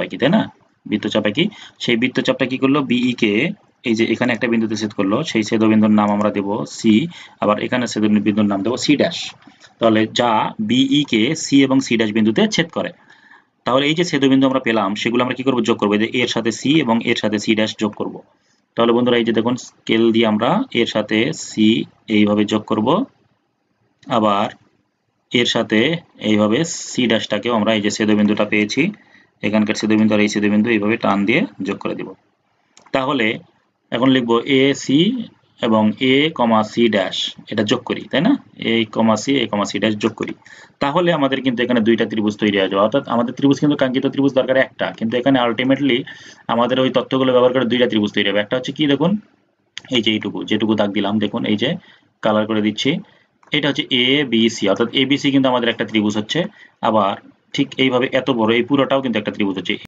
একই, তাই না? বৃত্তচাপ একই। সেই বৃত্তচাপটা কি করলো, বিই কে এই যে এখানে একটা বিন্দুতে ছেদ করলো, সেই ছেদবিন্দুর নাম আমরা দেব সি, আবার এখানে ছেদবিন্দুর নাম দেব সি ড্যাশ। তাহলে যা বিই কে সি এবং সি ড্যাশ বিন্দুতে ছেদ করে। তাহলে এই যে ছেদবিন্দু আমরা পেলাম সেগুলো আমরা কি করব, যোগ করবো, যে এর সাথে সি এবং এর সাথে সি ড্যাশ যোগ করব। তাহলে বন্ধুরা এই যে দেখুন স্কেল দিয়ে আমরা এর সাথে সি এইভাবে যোগ করব, আবার এর সাথে এইভাবে সি ড্যাশটাকেও আমরা এই যে ছেদবিন্দুটা পেয়েছি, এখানকার ছেদবিন্দু আর এই ছেদবিন্দু এইভাবে টান দিয়ে যোগ করে দিব। তাহলে এখন লিখব এ সি এবং এ কমা সি ড্যাশ, এটা যোগ করি, তাই না? এ কমা সি ড্যাশ যোগ করি। তাহলে আমাদের কিন্তু এখানে দুইটা ত্রিভুজ তৈরি হয়ে যাবে, অর্থাৎ আমাদের ত্রিভুজ কিন্তু কাঙ্ক্ষিত ত্রিভুজ দরকার একটা, কিন্তু এখানে আলটিমেটলি আমাদের ওই তথ্যগুলো ব্যবহার করে দুইটা ত্রিভুজ তৈরি হবে। একটা হচ্ছে কি, দেখুন এই যে এইটুকু যেটুকু দাগ দিলাম, দেখুন এই যে কালার করে দিচ্ছি, এটা হচ্ছে এ বি সি, অর্থাৎ এবিসি কিন্তু আমাদের একটা ত্রিভুজ হচ্ছে। আবার ঠিক এইভাবে এত বড় এই পুরোটাও কিন্তু একটা ত্রিভুজ হচ্ছে।